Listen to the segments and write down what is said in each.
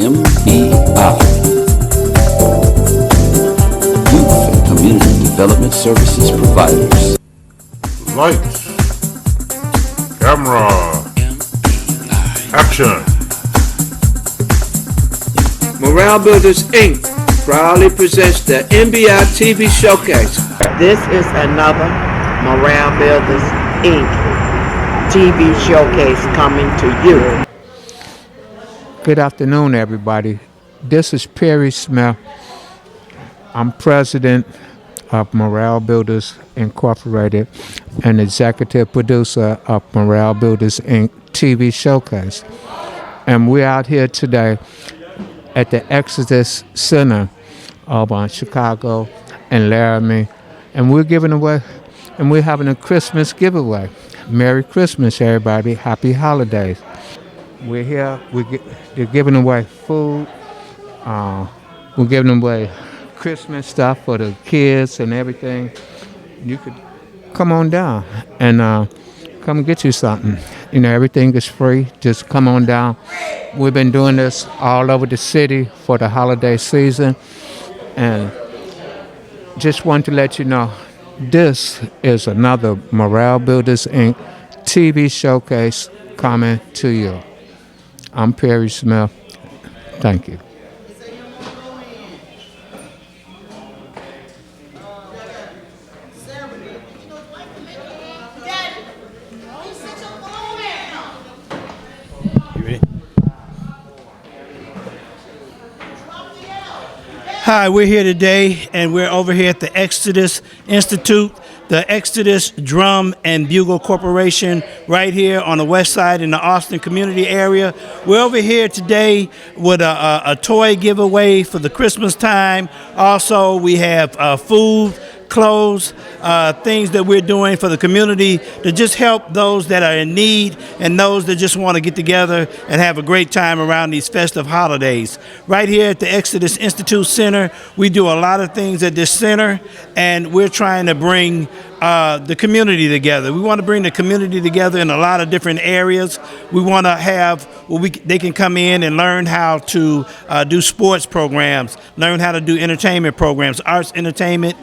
MBI, Youth and Community Development Services Providers. Lights, camera, action. Morale Builders Inc. proudly presents the MBI TV Showcase. This is another Morale Builders Inc. TV Showcase coming to you. Good afternoon, everybody. This is Perry Smith. I'm president of Morale Builders Incorporated and executive producer of Morale Builders Inc. TV Showcase. And we're out here today at the Exodus Center over in Chicago and Laramie. And we're giving away, and we're having a Christmas giveaway. Merry Christmas, everybody. Happy holidays. We're here. They're giving away food. We're giving away Christmas stuff for the kids and everything. You could come on down and come get you something. You know, everything is free. Just come on down. We've been doing this all over the city for the holiday season. And just want to let you know, this is another Morale Builders Inc. TV Showcase coming to you. I'm Perry Smith. Thank you. Hi, we're here today, and we're over here at the Exodus Institute, the Exodus Drum and Bugle Corporation, right here on the west side in the Austin community area. We're over here today with a toy giveaway for the Christmas time. Also, we have food, clothes, things that we're doing for the community to just help those that are in need and those that just want to get together and have a great time around these festive holidays. Right here at the Exodus Institute Center, we do a lot of things at this center, and we're trying to bring the community together. We want to bring the community together in a lot of different areas. We want to have they can come in and learn how to do sports programs, learn how to do entertainment programs, arts, entertainment,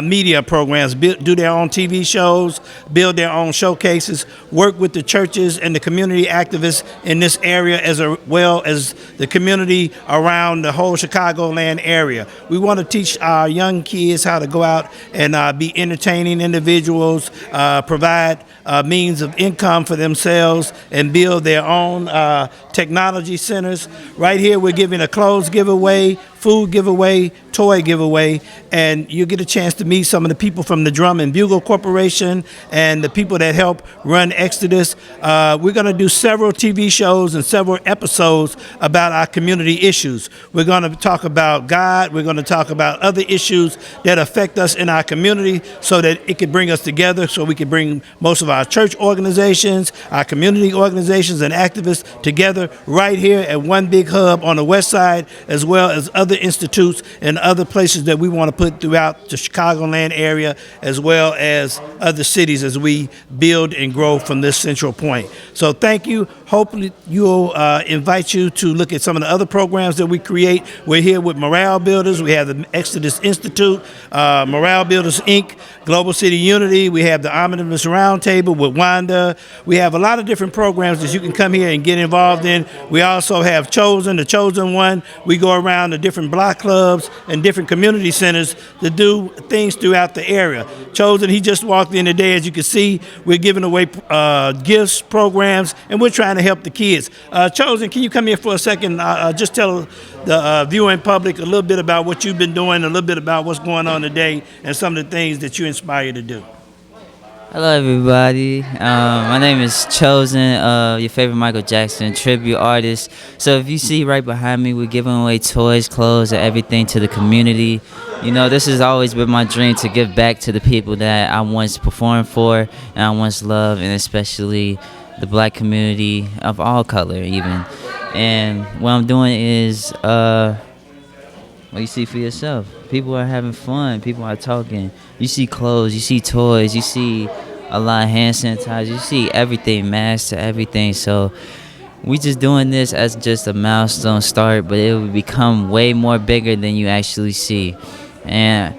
media programs, do their own TV shows, build their own showcases, work with the churches and the community activists in this area as well as the community around the whole Chicagoland area. We want to teach our young kids how to go out and be entertaining individuals, provide means of income for themselves, and build their own technology centers. Right here, we're giving a clothes giveaway, food giveaway, toy giveaway, and you get a chance to meet some of the people from the Drum and Bugle Corporation and the people that help run Exodus. We're going to do several TV shows and several episodes about our community issues. We're going to talk about God. We're going to talk about other issues that affect us in our community so that it can bring us together, so we can bring most of our church organizations, our community organizations, and activists together right here at one big hub on the west side, as well as other institutes and other places that we want to put throughout the Chicagoland area, as well as other cities as we build and grow from this central point. So thank you. Hopefully you'll invite you to look at some of the other programs that we create. We're here with Morale Builders. We have the Exodus Institute, Morale Builders Inc., Global City Unity. We have the Omnibus Roundtable with Wanda. We have a lot of different programs that you can come here and get involved in. We also have Chosyn, the Chosyn One. We go around the different block clubs and different community centers to do things throughout the area. Chosyn, he just walked in today. As you can see, we're giving away gifts, programs, and we're trying to help the kids. Chosyn, can you come here for a second? Just tell the viewing public a little bit about what you've been doing, a little bit about what's going on today, and some of the things that you inspire to do. Hello, everybody. My name is Chosyn, your favorite Michael Jackson tribute artist. So if you see right behind me, we're giving away toys, clothes, and everything to the community. You know, this has always been my dream to give back to the people that I once performed for and I once loved, and especially the black community of all color even. And what I'm doing is, well, you see for yourself. People are having fun. People are talking. You see clothes. You see toys. You see a lot of hand sanitizer. You see everything, masks to everything. So we just doing this as just a milestone start, but it will become way more bigger than you actually see. And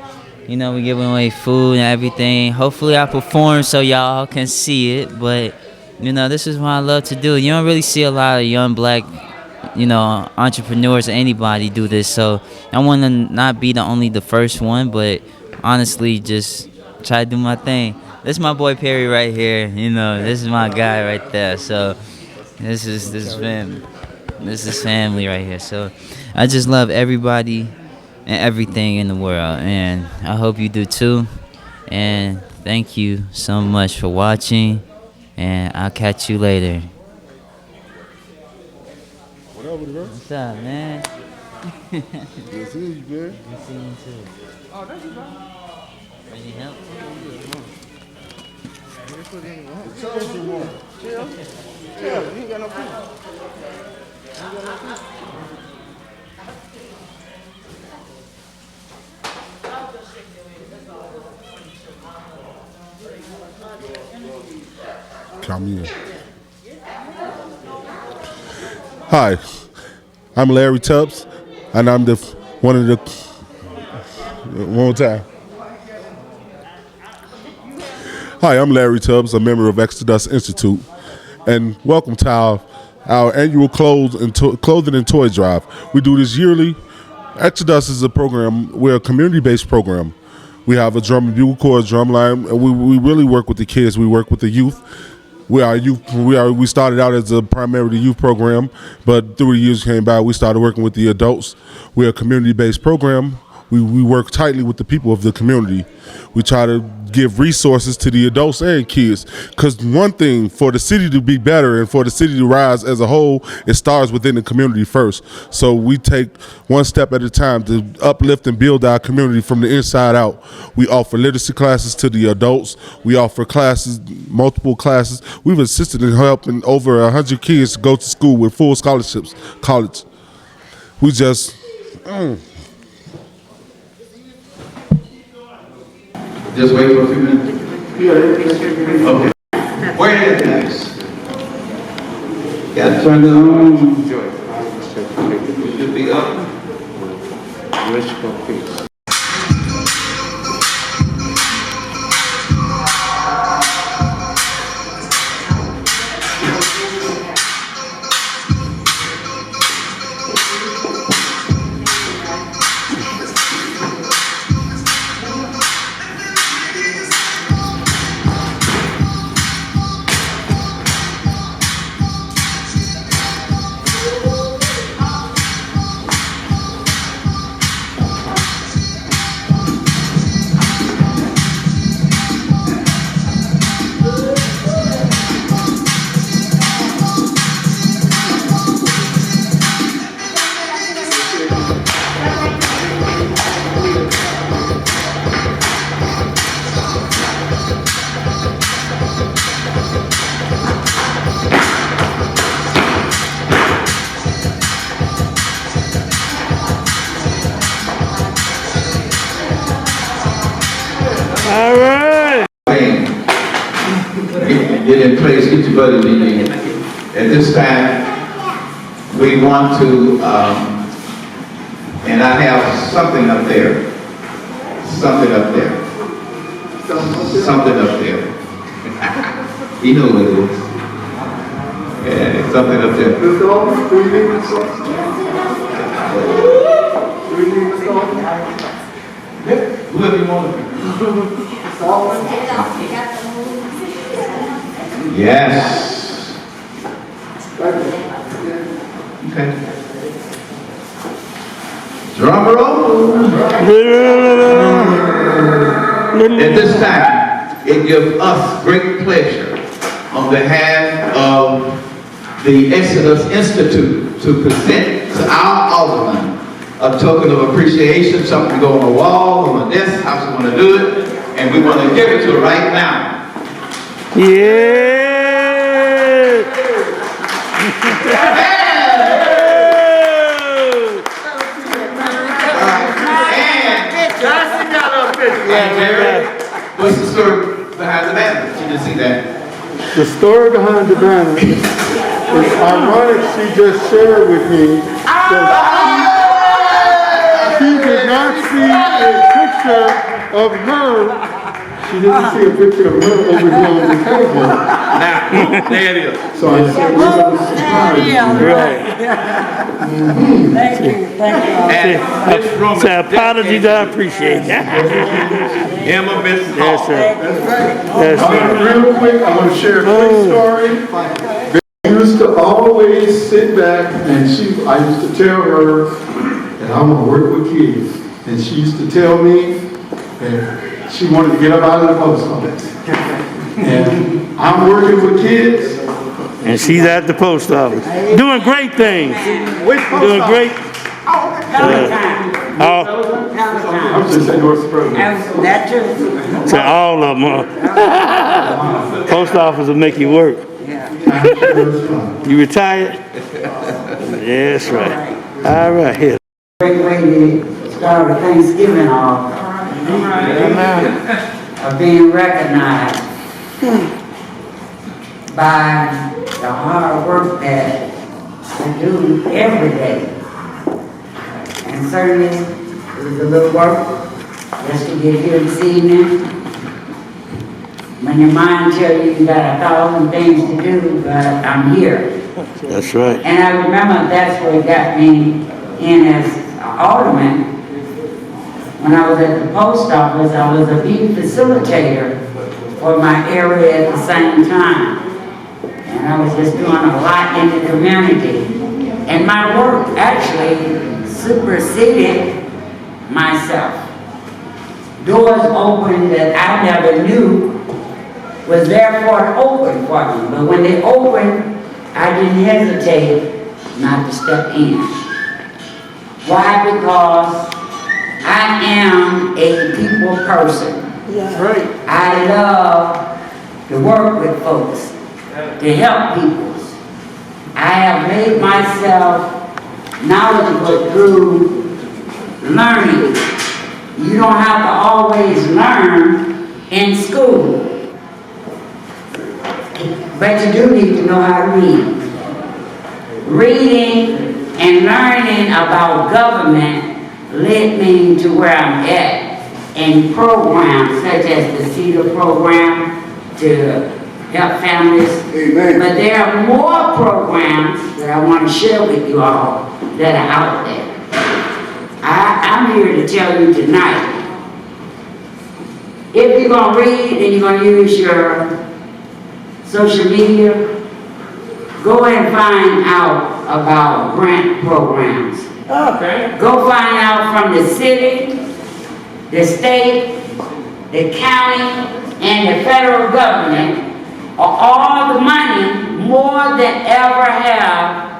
you know, we giving away food and everything. Hopefully I perform so y'all can see it, but you know, this is what I love to do. You don't really see a lot of young black, you know, entrepreneurs or anybody do this, so I want to not be the first one, but honestly just try to do my thing. This is my boy Perry right here, you know, this is my guy right there, so this is family right here. So I just love everybody and everything in the world, and I hope you do too. And thank you so much for watching, and I'll catch you later. What's up, man? Good seeing you, man. Good seeing you too. Oh, that's about. Any help? Yeah, you ain't got no food. Come in. Hi, I'm Larry Tubbs, and I'm one of the. One more time. Hi, I'm Larry Tubbs, a member of Exodus Institute, and welcome to our annual clothing and toy drive. We do this yearly. Exodus is a program. We're a community-based program. We have a drum and bugle corps, drum line, and we really work with the kids. We work with the youth. We started out as a primarily youth program, but through the years came by, we started working with the adults. We're a community-based program. We work tightly with the people of the community. We try to give resources to the adults and kids, because one thing, for the city to be better and for the city to rise as a whole, it starts within the community first. So we take one step at a time to uplift and build our community from the inside out. We offer literacy classes to the adults. We offer classes, multiple classes. We've assisted in helping over 100 kids go to school with full scholarships, college. We just... Just wait for a few minutes. Okay. Where is it next? Got to turn it on. It should be up. All right. Get in place, get your buddy meeting. At this time, we want to, and I have something up there. Something up there. Something up there. You know what it is. Yeah, something up there. Whoever you want to be. Yes. Okay. Drum roll. At this time, it gives us great pleasure on behalf of the Exodus Institute to present to our Ald.Woman a token of appreciation, something to go on the wall, on the desk, how she want to do it, and we want to give it to her right now. Yeah. What's the story behind the banner? You didn't see that. The story behind the banner ironic she just shared with me that she did not see a picture of her. She didn't see a picture of her over here on the table. There it is. So I said, we're going to surprise you. Right. And this room So apologies, I appreciate that. Emma Miss Yes, sir. Yes, sir. Real quick, I want to share a quick story. They used to always sit back and I used to tell her that I want to work with kids. And she used to tell me that she wanted to get up out of the post office. And I'm working with kids. And she's at the post office. Doing great things. Doing great. I'm just saying North Suburban. That too. So all of them. Post office will make you work. You retired? Yes, right. All right, here. Great way to start Thanksgiving off. Of being recognized by the hard work that I do every day. And certainly, it was a little work just to get here this evening. When your mind tells you you got 1,000 things to do, but I'm here. That's right. And I remember that's what got me in as alderman. When I was at the post office, I was a big facilitator for my area at the same time. And I was just doing a lot in the community. And my work actually superseded myself. Doors opened that I never knew was therefore open for me. But when they opened, I didn't hesitate not to step in. Why? Because I am a people person. That's right. I love to work with folks, to help people. I have made myself knowledgeable through learning. You don't have to always learn in school, but you do need to know how to read. Reading and learning about government led me to where I'm at in programs such as the CEDAR program to help families. Amen. But there are more programs that I want to share with you all that are out there. I'm here to tell you tonight, if you're going to read and you're going to use your social media, go and find out about grant programs. Okay. Go find out from the city, the state, the county, and the federal government, all the money more than ever have.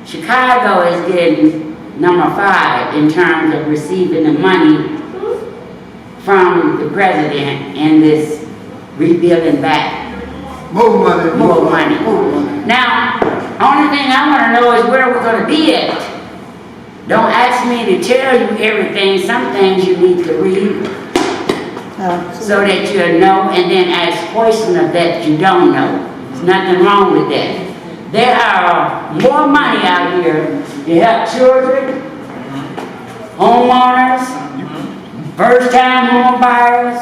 Chicago is getting #5 in terms of receiving the money from the president in this rebuilding back. More money. More money. Now, only thing I want to know is where we're going to be at. Don't ask me to tell you everything. Some things you need to read so that you'll know, and then ask questions of that you don't know. There's nothing wrong with that. There are more money out here to help children, homeowners, first-time home buyers,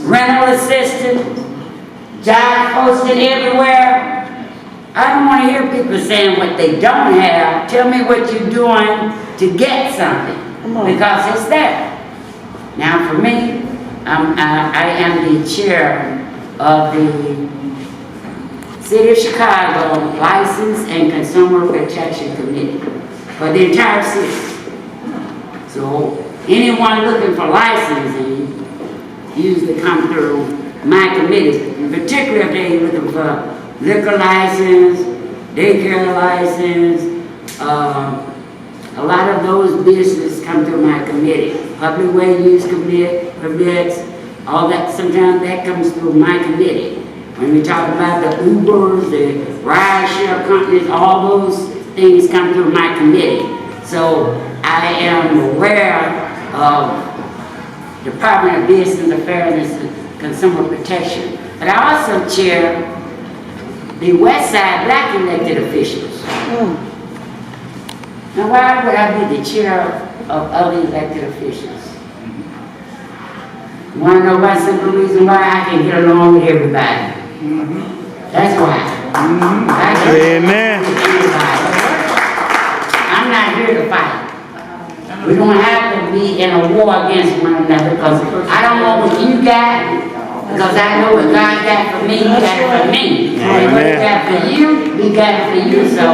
rental assistance, job posting everywhere. I don't want to hear people saying what they don't have. Tell me what you're doing to get something, because it's there. Now for me, I am the chair of the City of Chicago License and Consumer Protection Committee for the entire city. So anyone looking for licensing usually come through my committee, particularly if they're looking for liquor license, daycare license, a lot of those businesses come through my committee. Public way use permits, all that, sometimes that comes through my committee. When we talk about the Ubers, the ride share companies, all those things come through my committee. So I am aware of Department of Business Affairs and Consumer Protection. But I also chair the West Side black elected officials. Now why would I be the chair of other elected officials? You want to know one simple reason why I can get along with everybody? That's why. I can get along with everybody. I'm not here to fight. We don't have to be in a war against one another because I don't know what you got, because I know what God got for me, He got it for me. And what He got for you, He got it for you. So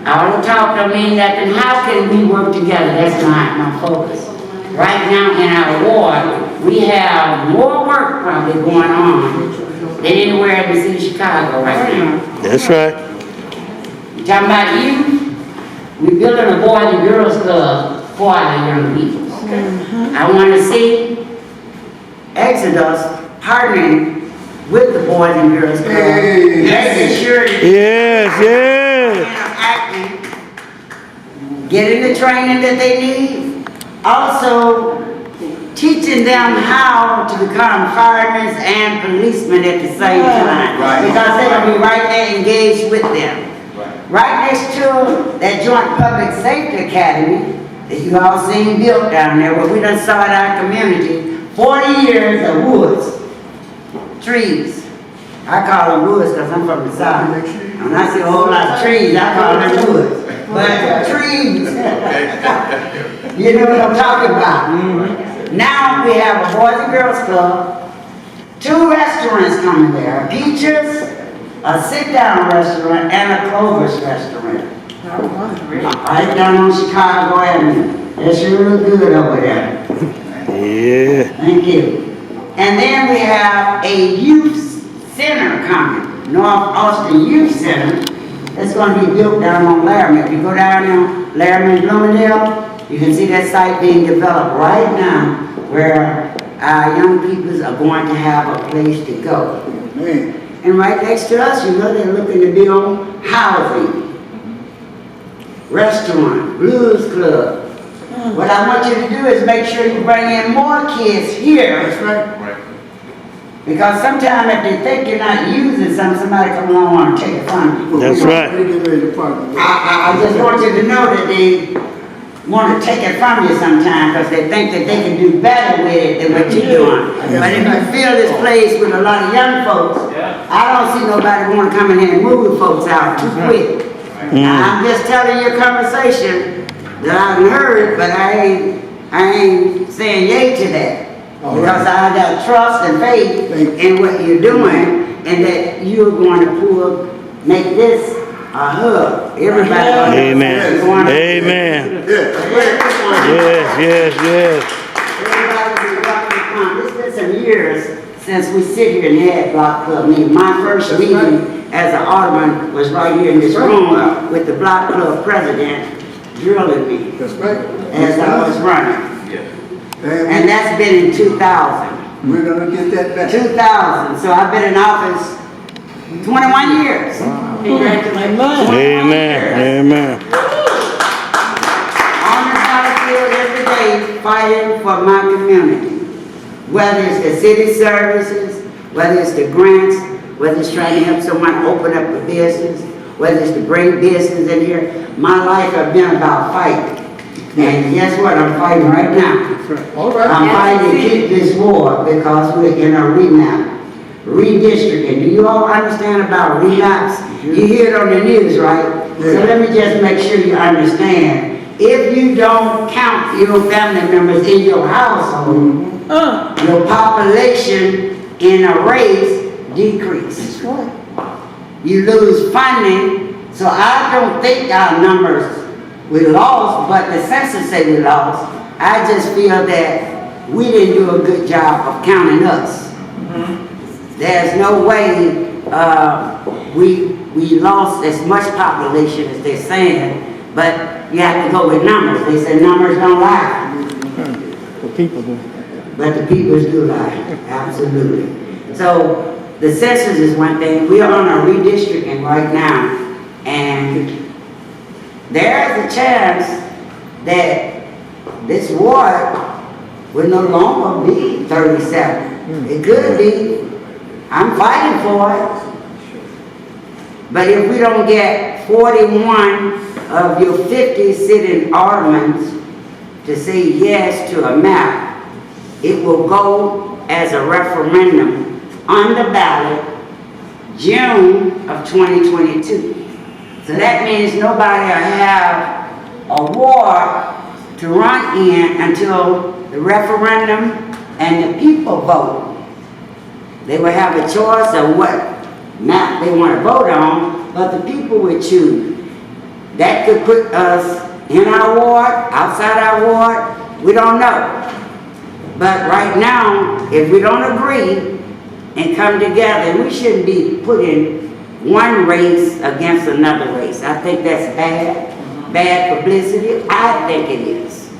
all the talk don't mean nothing. How can we work together? That's my focus. Right now in our ward, we have more work probably going on than anywhere in the city of Chicago right now. That's right. You talking about you? We're building a Boys and Girls Club for our young people. I want to see Exodus partnering with the Boys and Girls Club, making sure getting the training that they need, also teaching them how to become firemen and policemen at the same time, because they're going to be right there engaged with them. Right next to that Joint Public Safety Academy that you all seen built down there, where we done saw in our community, 40 years of woods, trees. I call them woods because I'm from the South. When I see a whole lot of trees, I call them woods. But trees, you know what I'm talking about. Now we have a Boys and Girls Club, 2 restaurants coming there, Peaches, a sit-down restaurant, and a Clover's restaurant. Right down on Chicago Avenue. It sure look good over there. Yeah. Thank you. And then we have a youth center coming, North Austin Youth Center. It's going to be built down on Laramie. If you go down on Laramie, Bloomingdale, you can see that site being developed right now, where our young peoples are going to have a place to go. And right next to us, you know, they're looking to build housing, restaurant, blues club. What I want you to do is make sure you bring in more kids here. That's right. Because sometimes if they think you're not using something, somebody come along and want to take it from you. That's right. I just want you to know that they want to take it from you sometimes because they think that they can do better with it than what you're doing. But if you fill this place with a lot of young folks, I don't see nobody want to come in here and move folks out too quick. I'm just telling you a conversation that I've heard, but I ain't saying yay to that. Because I got trust and faith in what you're doing, and that you're going to make this a hub. Everybody. Amen. Amen. Yes. Everybody will be welcome to come. It's been some years since we sit here and had block club meeting. My first meeting as an alderman was right here in this room with the block club president drilling me as I was running. And that's been in 2000. We're going to get that back. 2000. So I've been in office 21 years. Congratulations. Amen. On the battlefield every day, fighting for my community. Whether it's the city services, whether it's the grants, whether it's trying to help someone open up a business, whether it's to bring business in here. My life has been about fighting. And guess what? I'm fighting right now. I'm fighting to keep this war because we're in a remap, redistricting. Do you all understand about remaps? You hear it on the news, right? So let me just make sure you understand. If you don't count your family members in your household, your population in a race decreases. You lose funding. So I don't think our numbers we lost, but the census say we lost. I just feel that we didn't do a good job of counting us. There's no way we lost as much population as they're saying, but you have to go with numbers. They say numbers don't lie. The people do. But the people do lie, absolutely. So the census is one thing. We are on a redistricting right now, and there is a chance that this ward will no longer be 37. It could be. I'm fighting for it. But if we don't get 41 of your 50 sitting aldermen to say yes to a map, it will go as a referendum on the ballot June of 2022. So that means nobody will have a ward to run in until the referendum and the people vote. They will have a choice of what map they want to vote on, but the people will choose. That could put us in our ward, outside our ward, we don't know. But right now, if we don't agree and come together, we shouldn't be putting one race against another race. I think that's bad publicity. I think it is.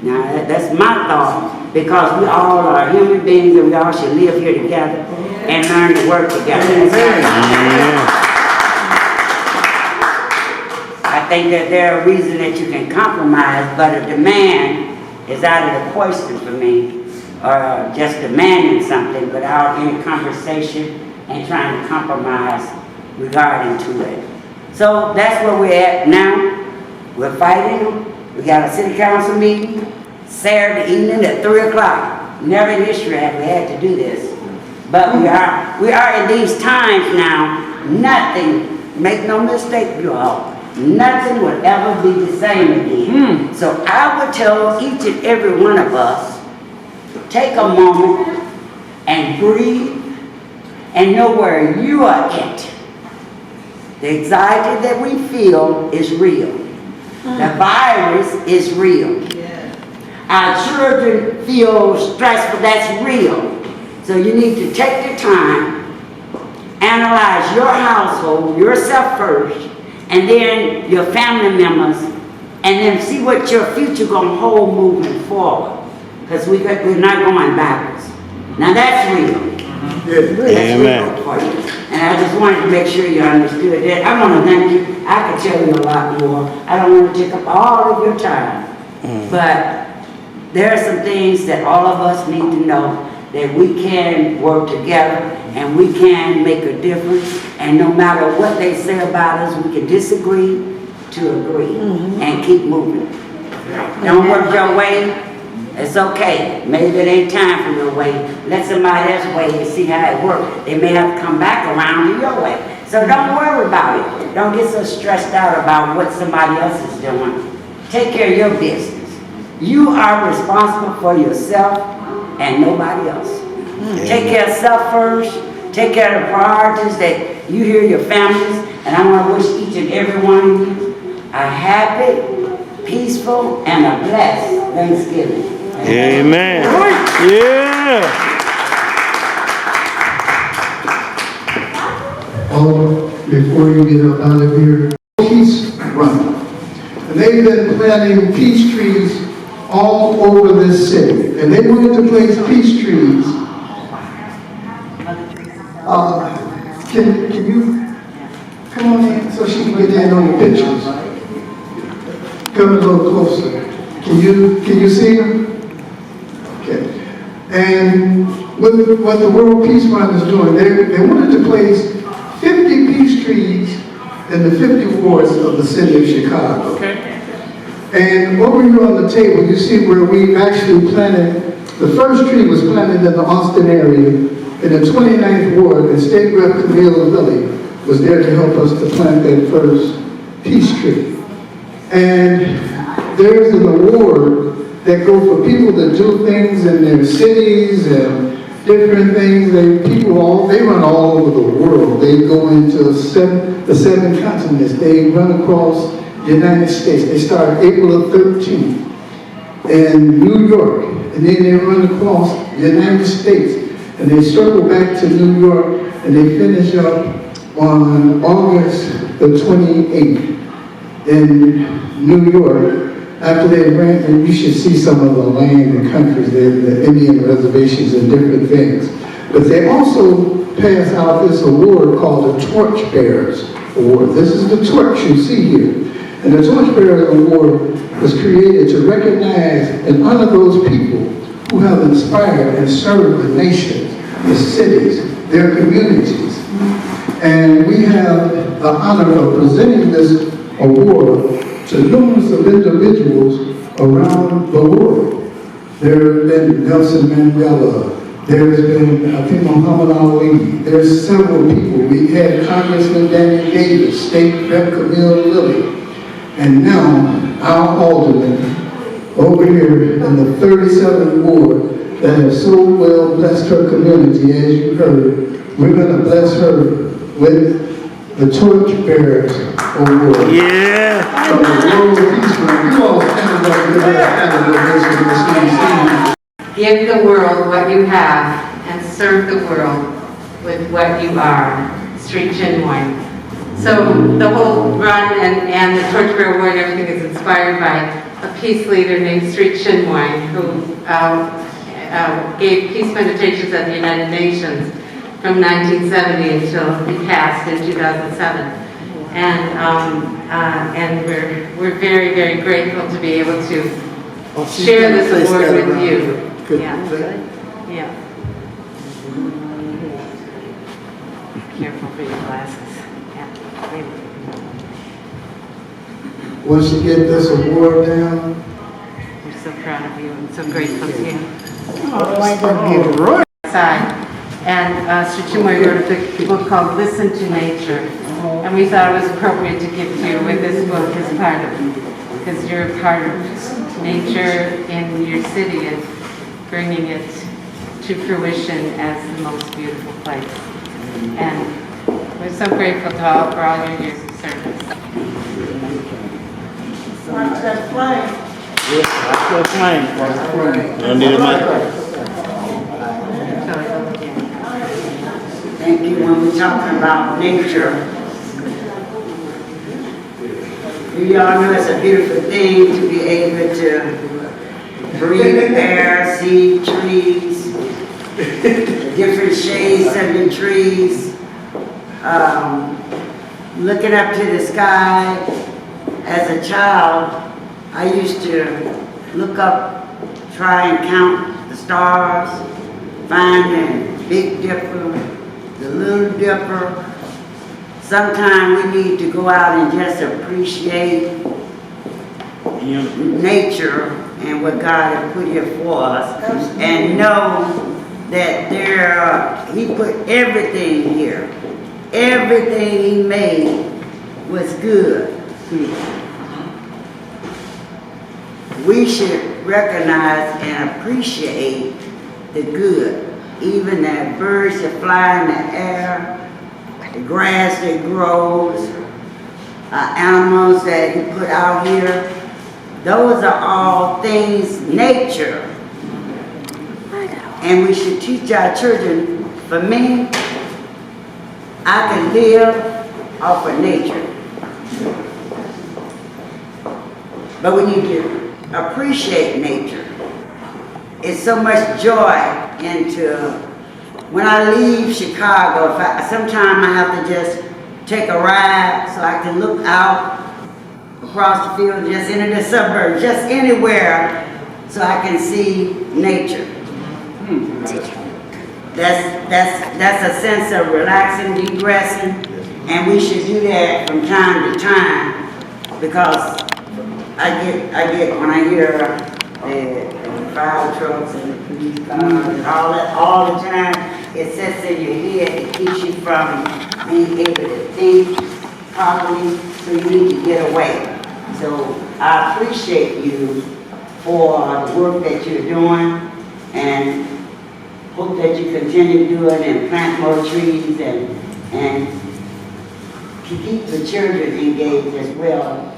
Now, that's my thought, because we all are human beings and we all should live here together and learn to work together. I think that there are reasons that you can compromise, but a demand is out of the question for me, or just demanding something without any conversation and trying to compromise regarding to it. So that's where we're at now. We're fighting. We got a city council meeting Saturday evening at 3 o'clock. Never in history have we had to do this. But we are in these times now. Nothing, make no mistake, you all, nothing will ever be the same again. So I would tell each and every one of us, take a moment and breathe and know where you are at. The anxiety that we feel is real. The virus is real. Our children feel stressful, that's real. So you need to take the time, analyze your household, yourself first, and then your family members, and then see what your future gonna hold moving forward. Because we're not going backwards. Now that's real. That's real for you. And I just wanted to make sure you understood that. I want to thank you. I could tell you a lot more. I don't want to take up all of your time. But there are some things that all of us need to know, that we can work together and we can make a difference. And no matter what they say about us, we can disagree to agree and keep moving. Don't work your way. It's okay. Maybe it ain't time for your way. Let somebody else wait and see how it works. They may have to come back around to your way. So don't worry about it. Don't get so stressed out about what somebody else is doing. Take care of your business. You are responsible for yourself and nobody else. Take care of self first. Take care of the priorities that you hear your families. And I want to wish each and every one of you a happy, peaceful, and a blessed Thanksgiving. Amen. Yeah. Before you get up out of here, peace run. And they've been planting peace trees all over this city. And they wanted to place peace trees. Can you come on in so she can get in on the pictures? Come a little closer. Can you see them? Okay. And what the World Peace Run is doing, they wanted to place 50 peace trees in the 50 wards of the city of Chicago. Okay. And over here on the table, you see where we actually planted, the first tree was planted in the Austin area, in the 29th ward, and State Rep. Camille Lilly was there to help us to plant that first peace tree. And there's an award that go for people that do things in their cities and different things. They run all over the world. They go into the seven continents. They run across the United States. They start April of 13th in New York, and then they run across the United States, and they circle back to New York, and they finish up on August the 28th in New York. After they ran, and you should see some of the land and countries, the Indian reservations and different things. But they also pass out this award called the Torch Bearers Award. This is the torch you see here. And the Torch Bearers Award was created to recognize and honor those people who have inspired and served the nations, the cities, their communities. And we have the honor of presenting this award to numerous of individuals around the world. There have been Nelson Mandela, there's been, I think, Muhammad Ali, there's several people. We had Congressman Daniel Davis, State Rep Camille Lilly, and now our alderman over here in the 37th ward that has so well blessed her community, as you heard. We're going to bless her with the Torch Bearers Award. Yeah. From the World Peace Fund. You all stand up, give that kind of donation. Give the world what you have and serve the world with what you are. Street Chinmoy. So the whole run and the Torchbearer Award and everything is inspired by a peace leader named Street Chinmoy, who gave peace meditations at the United Nations from 1970 until he passed in 2007. And we're very, very grateful to be able to share this award with you. Yeah. Yeah. Careful for your glasses. Once you get this award down, we're so proud of you and so grateful to you. oh, And Sir Chinmoy wrote a book called Listen to Nature. And we thought it was appropriate to give to you with this book as part of, because you're a part of nature in your city and bringing it to fruition as the most beautiful place. And we're so grateful to all for all your years of service. Watch that flame. Watch that flame. I need a mic. Thank you. When we're talking about nature, we all know it's a beautiful thing to be able to breathe air, see trees, the different shades of the trees, looking up to the sky. As a child, I used to look up, try and count the stars, find the Big Dipper, the Little Dipper. Sometimes we need to go out and just appreciate nature and what God has put here for us, and know that He put everything here. Everything He made was good. We should recognize and appreciate the good. Even the birds that fly in the air, the grass that grows, animals that He put out here. Those are all things, nature. And we should teach our children. For me, I can live off of nature. But we need to appreciate nature. It's so much joy into, when I leave Chicago, sometimes I have to just take a ride so I can look out across the field, just into the suburbs, just anywhere, so I can see nature. That's a sense of relaxing, degressing, and we should do that from time to time, because I get when I hear the fire trucks and the police cars and all that all the time, it sets in your head. It keeps you from being able to think properly, so you need to get away. So I appreciate you for the work that you're doing, and hope that you continue doing and plant more trees and to keep the children engaged as well,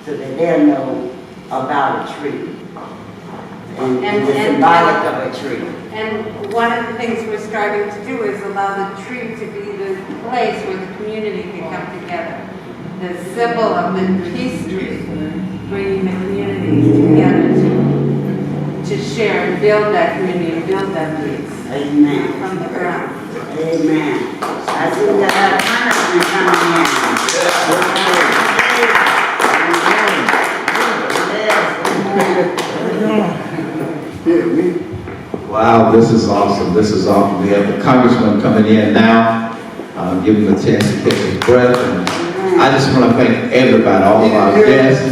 so that they'll know about a tree and the symbolic of a tree. And one of the things we're striving to do is allow the tree to be the place where the community can come together. The symbol of the peace tree, bringing the community together to share and build that community and build that peace. Amen. From the ground. Amen. I see we got a congressman coming in. Wow, this is awesome. This is awesome. We have the congressman coming in now. give him a chance to catch his breath. And I just want to thank everybody, all of our guests,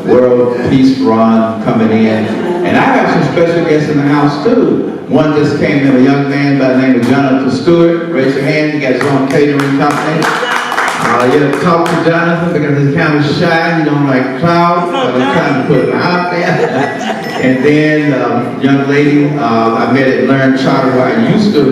World Peace Run coming in. And I have some special guests in the house too. One just came in, a young man by the name of Jonathan Stewart. Raise your hand, he got his own catering company. You have to talk to Jonathan because he's kind of shy, you don't like clouds, but I'm trying to put him out there. And then young lady I met at Learn Charter where I used to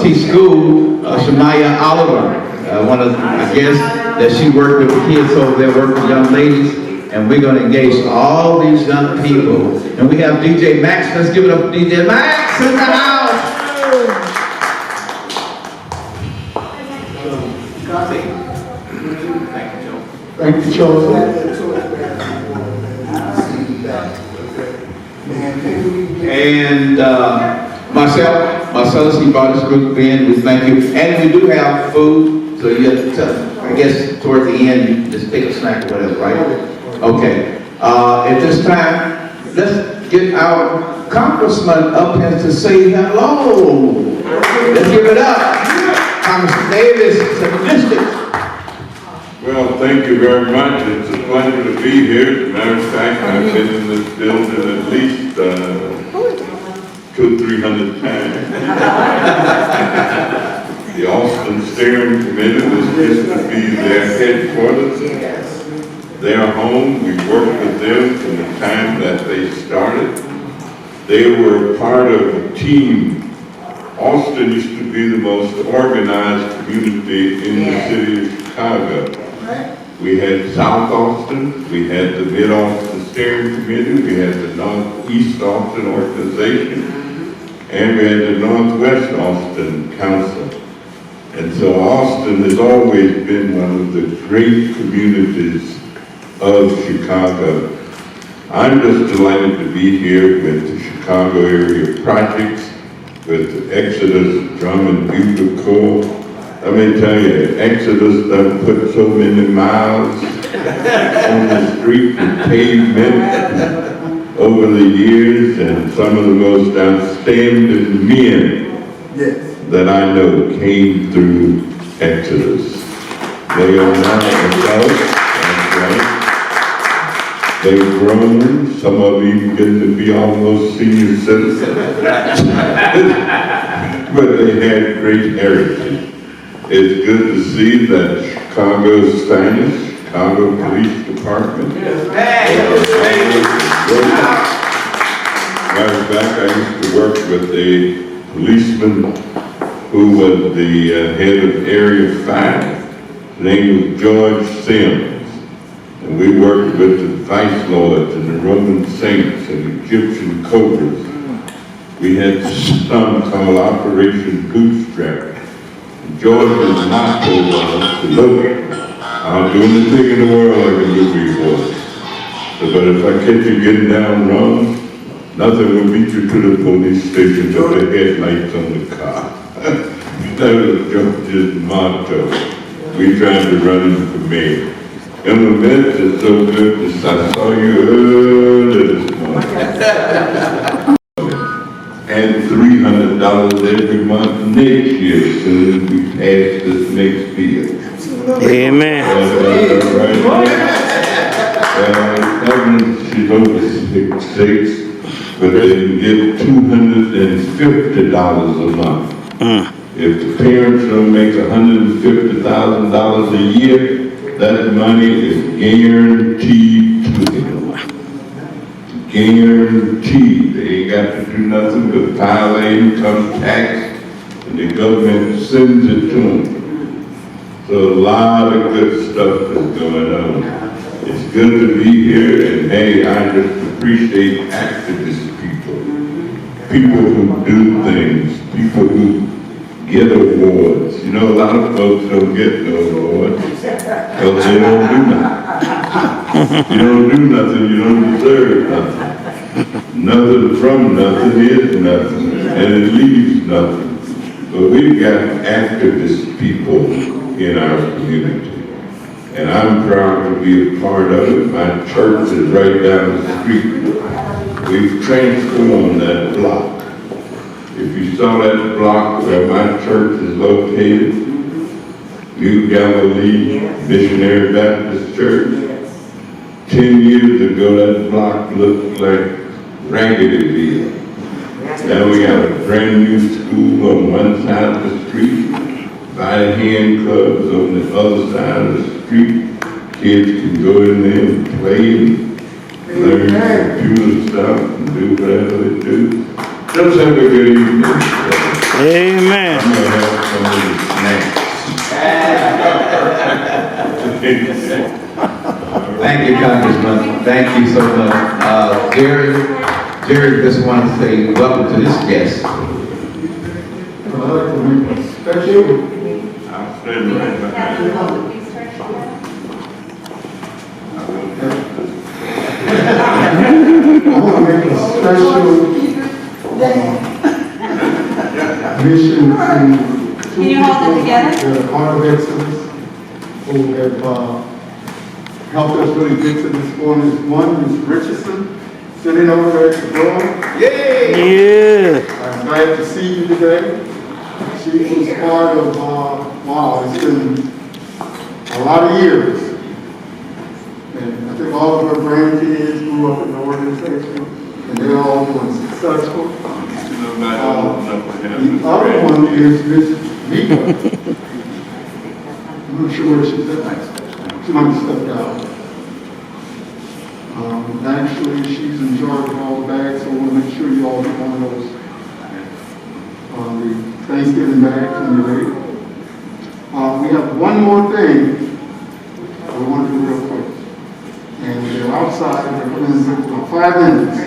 teach school, Shemaya Oliver. One of, I guess, that she worked with the kids over there, worked with young ladies. And we're going to engage all these young people. And we have DJ Max. Let's give it up for DJ Max in the house. Thank you, Chosyn. And Marcellus, he brought this group in. We thank you. And we do have food. So you have to, I guess, towards the end, you just take a snack or whatever, right? Okay. At this time, let's get our congressman up here to say hello. Let's give it up. Congressman Davis to the district. Well, thank you very much. It's a pleasure to be here. As a matter of fact, I've been in this building at least 200-300 times. The Austin Steering Committee was just to be their headquarters. Their home. We worked with them from the time that they started. They were part of a team. Austin used to be the most organized community in the city of Chicago. We had South Austin, we had the Mid-Austin Steering Committee, we had the Northeast Austin Organization, and we had the Northwest Austin Council. And so Austin has always been one of the great communities of Chicago. I'm just delighted to be here with the Chicago area projects, with the Exodus Drum and Bugle Corps. Let me tell you, Exodus done put so many miles on the street and pavement over the years, and some of the most outstanding men that I know came through Exodus. They are now adults, that's right. They've grown, some of them even getting to be almost senior citizens. But they had great heritage. It's good to see that Chicago's finest, Chicago Police Department. Matter of fact, I used to work with a policeman who was the head of Area 5. His name was George Sims. And we worked with the Vice Lords and the Roman Saints and Egyptian Cobras. We had some called Operation Bootstrap. And George's motto was to look, I'll do anything in the world I can do for you boys. So, but if I catch you getting down wrong, nothing will beat you to the police station but the headlights on the car. That was George's motto. We tried to run him for mayor. Implement is so good, I saw you early this morning. And $300 every month next year, as soon as we pass this next bill. Amen. Government should over 6, but they can give $250 a month. If the parents don't make $150,000 a year, that money is guaranteed to them. Guaranteed. They ain't got to do nothing but file income tax, and the government sends it to them. So a lot of good stuff is going on. It's good to be here, and hey, I just appreciate activist people. People who do things, people who get awards. You know, a lot of folks don't get no awards because they don't do nothing. You don't do nothing, you don't deserve nothing. Nothing from nothing is nothing, and it leaves nothing. But we've got activist people in our community, and I'm proud to be a part of it. My church is right down the street. We've transformed that block. If you You saw that block where my church is located, New Galilee Missionary Baptist Church. 10 years ago, that block looked like Raggedyville. Now we got a brand new school on one side of the street, body hand clubs on the other side of the street. Kids can go in there and play and learn computer stuff and do whatever they do. Just have a good evening. Amen. I'm going to have some of the snacks. Thank you, Congressman. Thank you so much. Jerry just wanted to say welcome to this guest. I'd like to make a special I'll stand right behind you. I want to make a special mission to Can you hold it together? the Heart of Excellence who have helped us really get to this point. One is Richardson, sitting over there at the door. Yeah. I'm glad to see you today. She was part of, wow, it's been a lot of years. And I think all of her grandkids grew up in the organization, and they're all doing successful. The other one is Miss Vika. I'm not sure where she's at. She might have stepped out. Actually, she's in charge of all the bags, so we'll make sure you all get one of those the Thanksgiving bags when you're ready. We have one more thing we want to do real quick. And they're outside, they're going to do 5 minutes.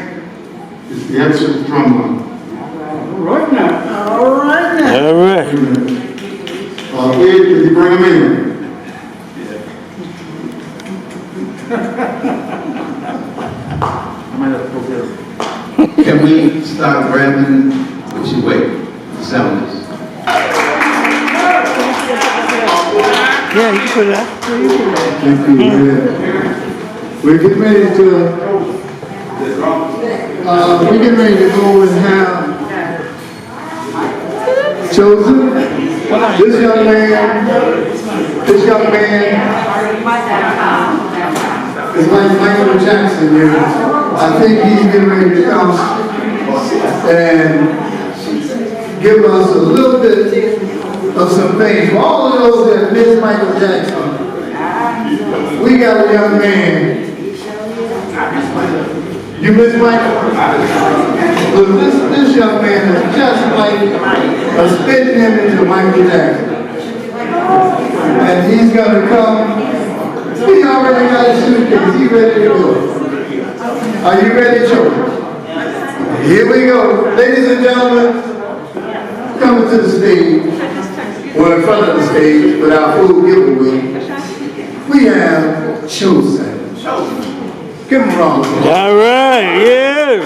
It's the Exodus drum line. All right now. All right. Ed, can you bring them in? I might have to go get them. Can we start grabbing, what you wait, sound this? Yeah, you can put it out. Thank you. We're getting ready to go and have Chosyn. This young man is like Michael Jackson here. I think he's getting ready to come and give us a little bit of some things. For all of those that miss Michael Jackson, we got a young man. You miss Michael? Look, this young man is just like a spitting image of Michael Jackson. And he's going to come. He already got a suitcase. He's ready to go. Are you ready, children? Here we go. Ladies and gentlemen, coming to the stage, or in front of the stage with our food giveaway, we have Chosyn. Give him a round of applause. All right, yeah.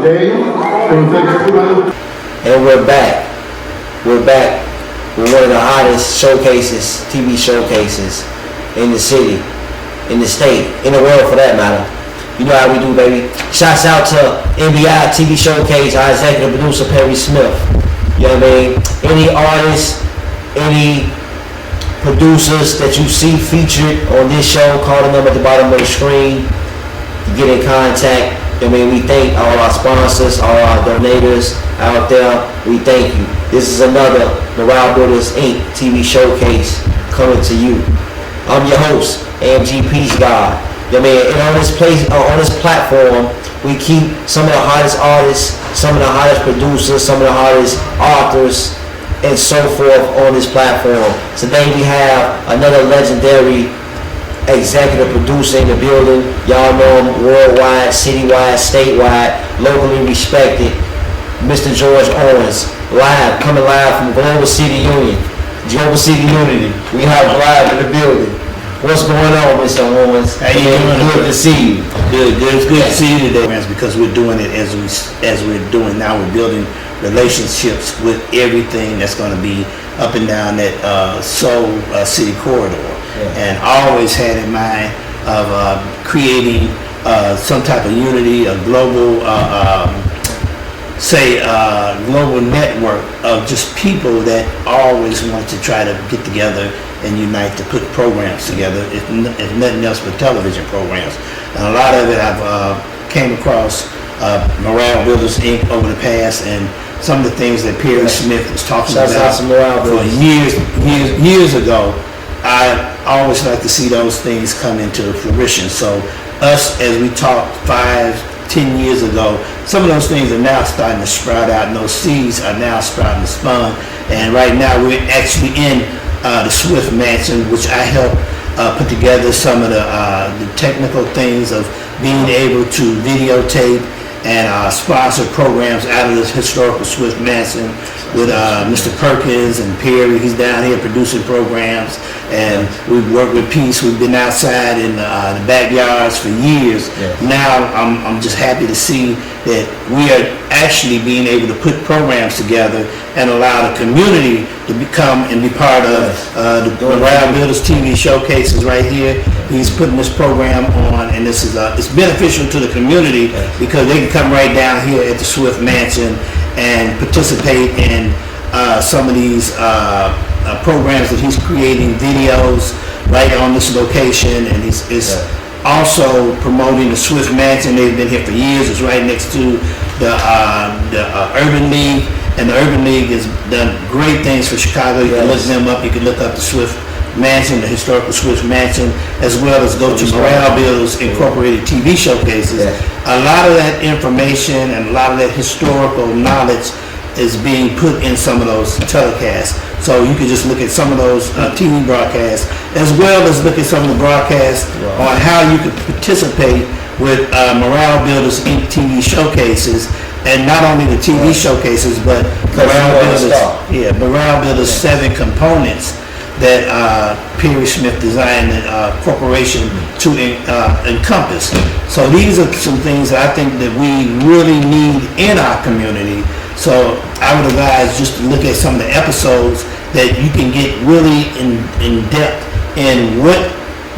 Dave, want to thank everybody? And we're back. We're back with one of the hottest showcases, TV showcases in the city, in the state, in the world for that matter. You know how we do, baby. Shouts out to MBI TV Showcase, our executive producer, Perry Smith. You know what I mean? Any artists, any producers that you see featured on this show, call the number at the bottom of the screen to get in contact. I mean, we thank all our sponsors, all our donators out there. We thank you. This is another Morale Builders Inc. TV showcase coming to you. I'm your host, AMG Peace God. I mean, and on this platform, we keep some of the hottest artists, some of the hottest producers, some of the hottest authors, and so forth on this platform. Today we have another legendary executive producer in the building. Y'all know him worldwide, citywide, statewide, locally respected. Mr. George Owens, coming live from Global City Union, Global City Unity. We have live in the building. What's going on, Mr. Owens? How you doing? Good to see you. Good. It's good to see you today, man. Because we're doing it as we're doing now. We're building relationships with everything that's going to be up and down that Soul City corridor. And always had in mind of creating some type of unity, a global, global network of just people that always want to try to get together and unite to put programs together, if nothing else but television programs. And a lot of it I've came across Morale Builders Inc. over the past, and some of the things that Perry Smith was talking about for years ago. I always like to see those things come into fruition. So us, as we talked 5-10 years ago, some of those things are now starting to sprout out, and those seeds are now starting to spawn. And right now we're actually in the Swift Mansion, which I helped put together some of the technical things of being able to videotape and sponsor programs out of this historical Swift Mansion with Mr. Perkins and Perry. He's down here producing programs, and we've worked with Peace. We've been outside in the backyards for years. Now I'm just happy to see that we are actually being able to put programs together and allow the community to become and be part of the Morale Builders TV showcases right here. He's putting this program on, and this is it's beneficial to the community because they can come right down here at the Swift Mansion and participate in some of these programs that he's creating, videos right on this location, and he's also promoting the Swift Mansion. They've been here for years. It's right next to the Urban League, and the Urban League has done great things for Chicago. You can look them up. You can look up the Swift Mansion, the historical Swift Mansion, as well as go to Morale Builders Incorporated TV showcases. A lot of that information and a lot of that historical knowledge is being put in some of those telecasts. So you can just look at some of those TV broadcasts, as well as look at some of the broadcasts on how you could participate with Morale Builders Inc. TV showcases. And not only the TV showcases, but Morale Builders 7 components that Perry Smith designed the corporation to encompass. So these are some things that I think that we really need in our community. So I would advise just to look at some of the episodes that you can get really in depth in what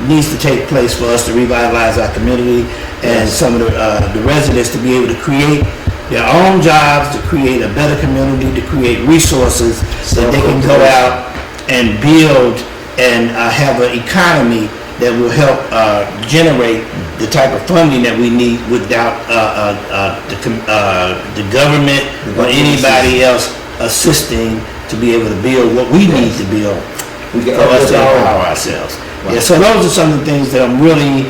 needs to take place for us to revitalize our community, and some of the residents to be able to create their own jobs, to create a better community, to create resources that they can go out and build and have an economy that will help generate the type of funding that we need without the government or anybody else assisting to be able to build what we need to build for us to empower ourselves. So those are some of the things that I'm really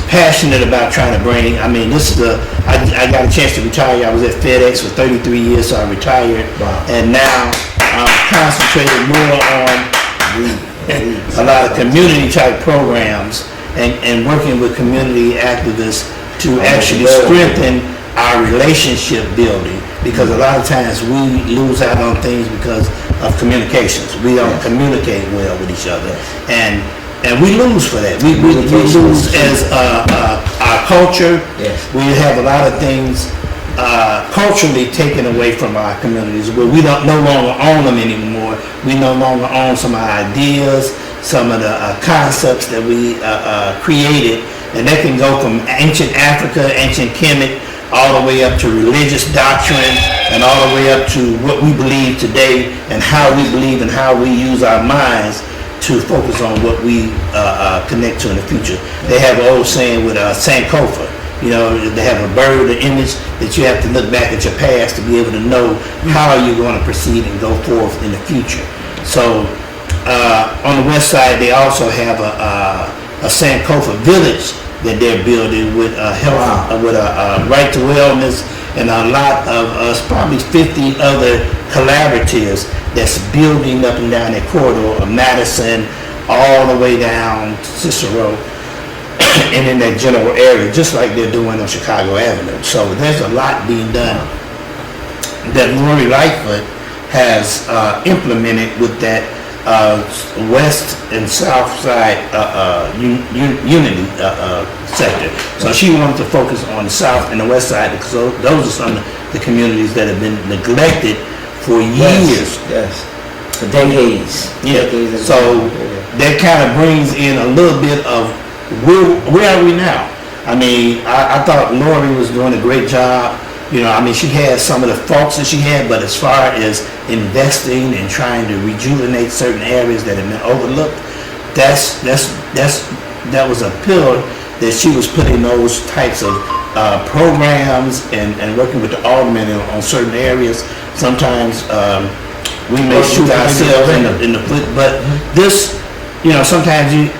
passionate about trying to bring. I mean, this is I got a chance to retire. I was at FedEx for 33 years, so I retired. And now I'm concentrating more on a lot of community type programs and working with community activists to actually strengthen our relationship building, because a lot of times we lose out on things because of communications. We don't communicate well with each other, and And we lose for that. We lose as our culture. Yes. We have a lot of things culturally taken away from our communities, where we don't no longer own them anymore. We no longer own some of our ideas, some of the concepts that we created, and that can go from ancient Africa, ancient Kemet, all the way up to religious doctrine, and all the way up to what we believe today, and how we believe and how we use our minds to focus on what we connect to in the future. They have an old saying with Sankofa. You know, they have a bird, an image that you have to look back at your past to be able to know how you're going to proceed and go forth in the future. So on the west side, they also have a Sankofa village that they're building with health, with a right to wellness, and a lot of us, probably 50 other collaboratives that's building up and down that corridor of Madison all the way down to Cicero and in that general area, just like they're doing on Chicago Avenue. So there's a lot being done that Lori Lightfoot has implemented with that west and south side unity sector. So she wanted to focus on the south and the west side, because those are some of the communities that have been neglected for years. Yes. For decades. Yeah. So that kind of brings in a little bit of where are we now? I mean, I thought Lori was doing a great job. You know, I mean, she had some of the faults that she had, but as far as investing and trying to rejuvenate certain areas that have been overlooked, that was a pillar that she was putting those types of programs and working with the aldermen on certain areas. Sometimes we may shoot ourselves in the foot, but this, you know, sometimes you,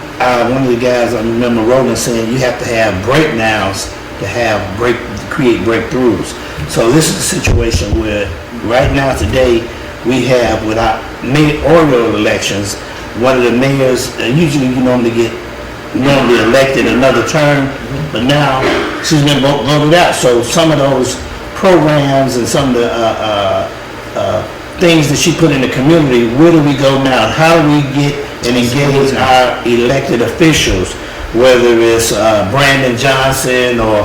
one of the guys, I remember Roland saying, you have to have breakdowns to create breakthroughs. So this is a situation where right now today we have, with our mayoral elections, one of the mayors, usually you normally get elected another term, but now she's been voted out. So some of those programs and some of the things that she put in the community, where do we go now? How do we get and engage our elected officials, whether it's Brandon Johnson or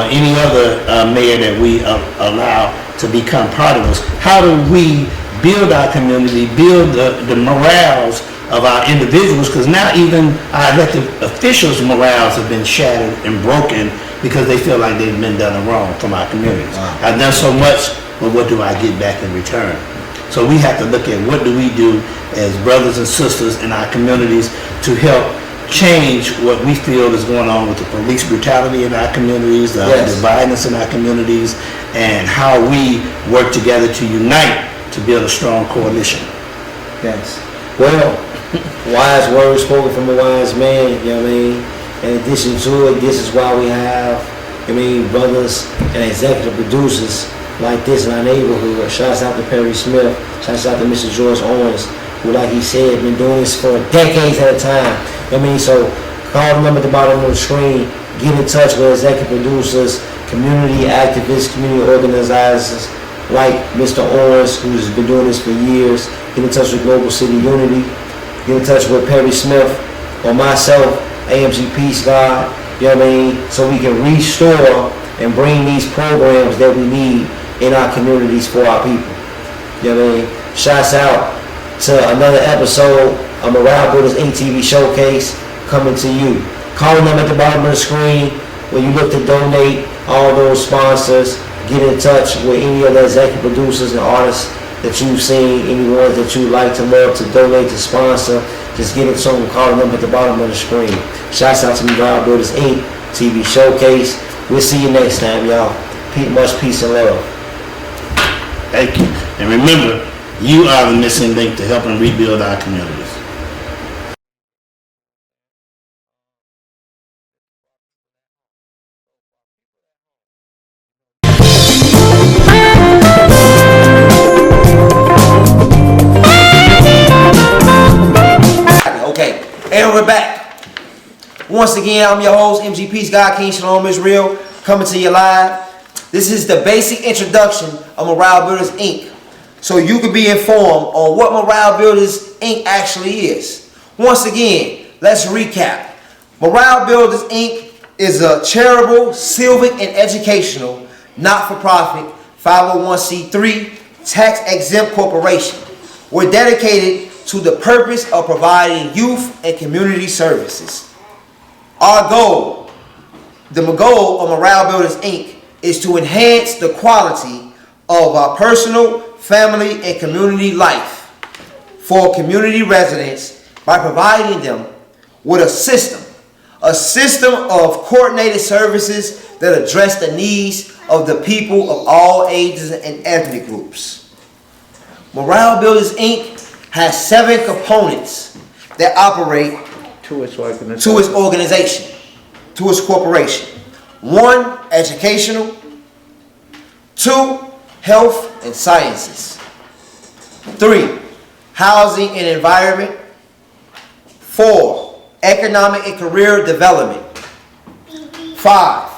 any other mayor that we allow to become part of us? How do we build our community, build the morals of our individuals? Because now even our elected officials' morals have been shattered and broken because they feel like they've been done wrong from our communities. I've done so much, but what do I get back in return? So we have to look at what do we do as brothers and sisters in our communities to help change what we feel is going on with the police brutality in our communities, the violence in our communities, and how we work together to unite to build a strong coalition. Yes. Well, wise words spoken from a wise man, you know what I mean? In addition to it, this is why we have, I mean, brothers and executive producers like this in our neighborhood. Shouts out to Perry Smith, shouts out to Mr. George Owens, who, like he said, been doing this for decades at a time. I mean, so call the number at the bottom of the screen, get in touch with executive producers, community activists, community organizers like Mr. Owens, who's been doing this for years. Get in touch with Global City Unity, get in touch with Perry Smith or myself, AMG Peace God, you know what I mean, so we can restore and bring these programs that we need in our communities for our people. You know what I mean? Shouts out to another episode of Morale Builders Inc. TV Showcase coming to you. Call them at the bottom of the screen when you look to donate. All those sponsors, get in touch with any of the executive producers and artists that you've seen, anyone that you'd like to love to donate to sponsor. Just get in touch and call them at the bottom of the screen. Shouts out to Morale Builders Inc. TV Showcase. We'll see you next time, y'all. Much peace and love. Thank you. And remember, you are the missing link to helping rebuild our communities. Okay, and we're back. Once again, I'm your host, MG Peace God King Shalom Israel, coming to you live. This is the basic introduction of Morale Builders Inc. So you can be informed on what Morale Builders Inc. actually is. Once again, let's recap. Morale Builders, Inc. is a charitable, civic, and educational, not-for-profit, 501c3, tax-exempt corporation. We're dedicated to the purpose of providing youth and community services. Our goal, the goal of Morale Builders, Inc. is to enhance the quality of our personal, family, and community life for community residents by providing them with a system of coordinated services that address the needs of the people of all ages and ethnic groups. Morale Builders, Inc. has 7 components that operate to its organization, to its corporation. 1, educational. 2, health and sciences. 3, housing and environment. 4, economic and career development. 5,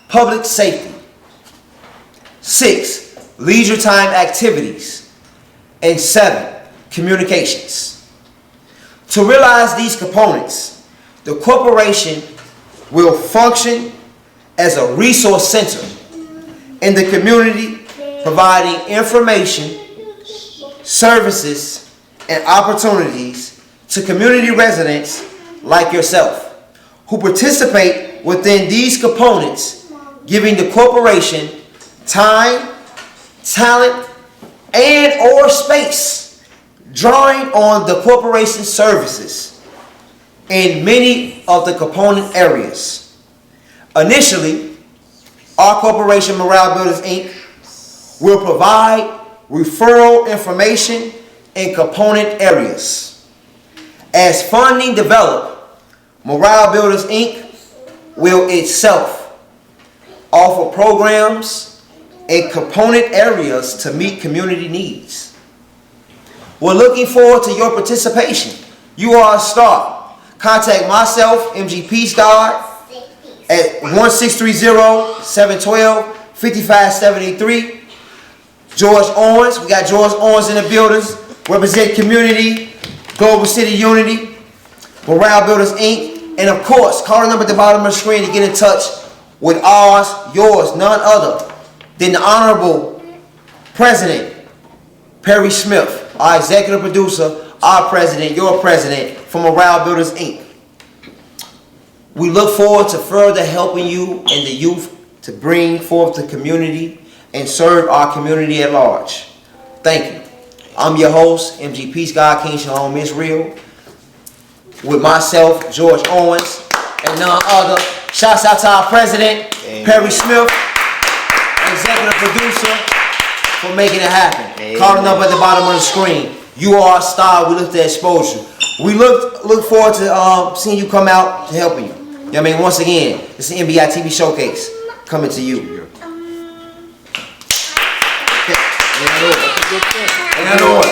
public safety. 6, leisure time activities. And 7, communications. To realize these components, the corporation will function as a resource center in the community, providing information, services, and opportunities to community residents like yourself who participate within these components, giving the corporation time, talent, and or space, drawing on the corporation's services in many of the component areas. Initially, our corporation, Morale Builders, Inc., will provide referral information in component areas. As funding develops, Morale Builders, Inc. will itself offer programs in component areas to meet community needs. We're looking forward to your participation. You are a star. Contact myself, MG Peace God, at 1-630-712-5573. George Owens, we got George Owens in the buildings, represent community, global city unity, Morale Builders, Inc. And of course, call the number at the bottom of the screen to get in touch with ours, yours, none other than the Honorable President Perry Smith, our executive producer, our president, your president, for Morale Builders, Inc. We look forward to further helping you and the youth to bring forth the community and serve our community at large. Thank you. I'm your host, MG Peace God, King Shalom Israel, with myself, George Owens, and none other. Shouts out to our president, Perry Smith, executive producer, for making it happen. Call the number at the bottom of the screen. You are a star. We look to expose you. We look forward to seeing you come out to helping you. You know what I mean? Once again, this is the MBI TV Showcase coming to you. And I know it.